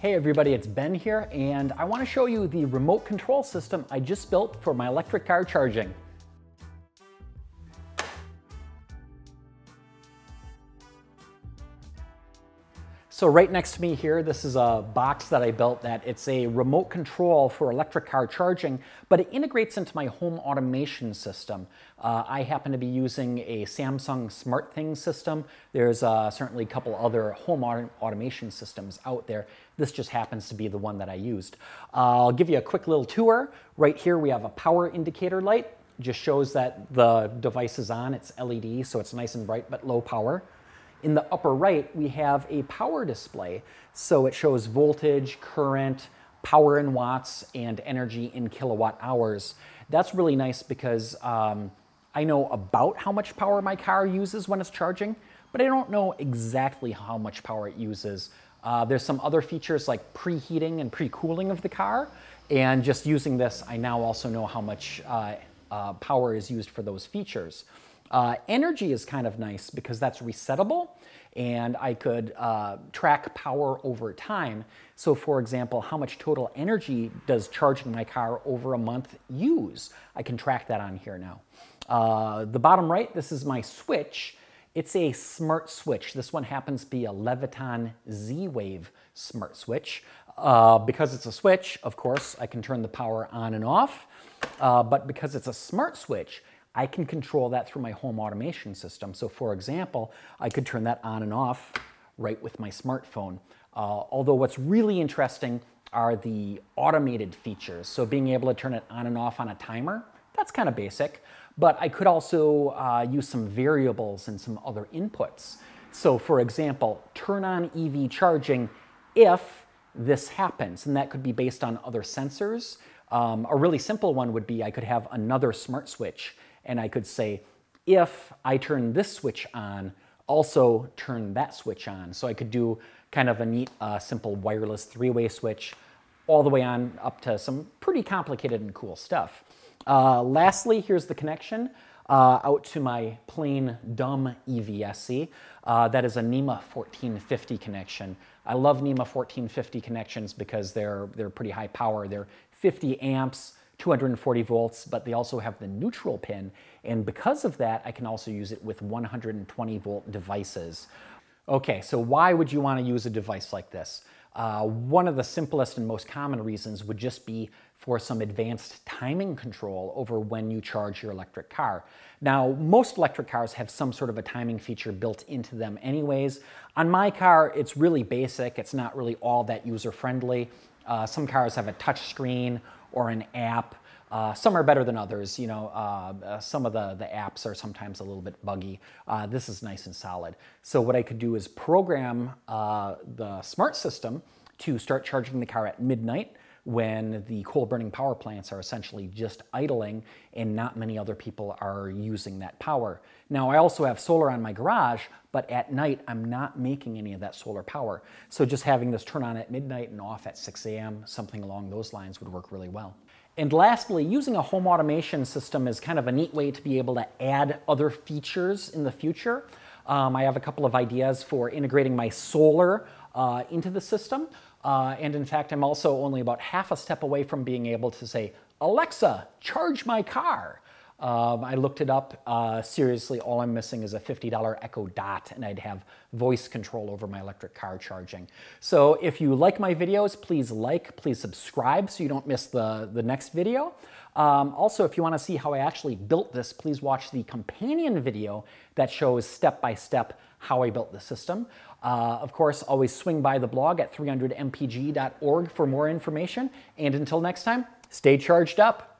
Hey everybody, it's Ben here, and I want to show you the remote control system I just built for my electric car charging. So right next to me here, this is a box that I built that it's a remote control for electric car charging, but it integrates into my home automation system. I happen to be using a Samsung SmartThings system. There's certainly a couple other home automation systems out there. This just happens to be the one that I used. I'll give you a quick little tour. Right here we have a power indicator light. Just shows that the device is on. It's LED, so it's nice and bright but low power. In the upper right, we have a power display. So it shows voltage, current, power in watts, and energy in kilowatt hours. That's really nice because I know about how much power my car uses when it's charging, but I don't know exactly how much power it uses. There's some other features like preheating and pre-cooling of the car. And just using this, I now also know how much power is used for those features. Energy is kind of nice because that's resettable and I could track power over time. So for example, how much total energy does charging my car over a month use? I can track that on here now. The bottom right, this is my switch. It's a smart switch. This one happens to be a Leviton Z-Wave smart switch. Because it's a switch, of course, I can turn the power on and off. But because it's a smart switch, I can control that through my home automation system. So for example, I could turn that on and off right with my smartphone. Although what's really interesting are the automated features. So being able to turn it on and off on a timer, that's kind of basic. But I could also use some variables and some other inputs. So for example, turn on EV charging if this happens, and that could be based on other sensors. A really simple one would be I could have another smart switch and I could say, if I turn this switch on, also turn that switch on. So I could do kind of a neat, simple wireless three-way switch all the way on up to some pretty complicated and cool stuff. Lastly, here's the connection out to my plain dumb EVSC. That is a NEMA 1450 connection. I love NEMA 1450 connections because they're pretty high power. They're 50 amps, 240 volts, but they also have the neutral pin. And because of that, I can also use it with 120 volt devices. Okay, so why would you want to use a device like this? One of the simplest and most common reasons would just be for some advanced timing control over when you charge your electric car. Now, most electric cars have some sort of a timing feature built into them anyways. On my car, it's really basic. It's not really all that user-friendly. Some cars have a touch screen or an app. Some are better than others. You know, some of the apps are sometimes a little bit buggy. This is nice and solid. So what I could do is program the smart system to start charging the car at midnight when the coal-burning power plants are essentially just idling and not many other people are using that power. Now, I also have solar on my garage, but at night, I'm not making any of that solar power. So just having this turn on at midnight and off at 6 a.m., something along those lines would work really well. And lastly, using a home automation system is kind of a neat way to be able to add other features in the future. I have a couple of ideas for integrating my solar into the system. And in fact, I'm also only about half a step away from being able to say, Alexa, charge my car. I looked it up. Seriously, all I'm missing is a $50 Echo Dot, and I'd have voice control over my electric car charging. So if you like my videos, please subscribe so you don't miss the next video. Also, if you want to see how I actually built this, please watch the companion video that shows step-by-step how I built the system. Of course, always swing by the blog at 300mpg.org for more information. And until next time, stay charged up.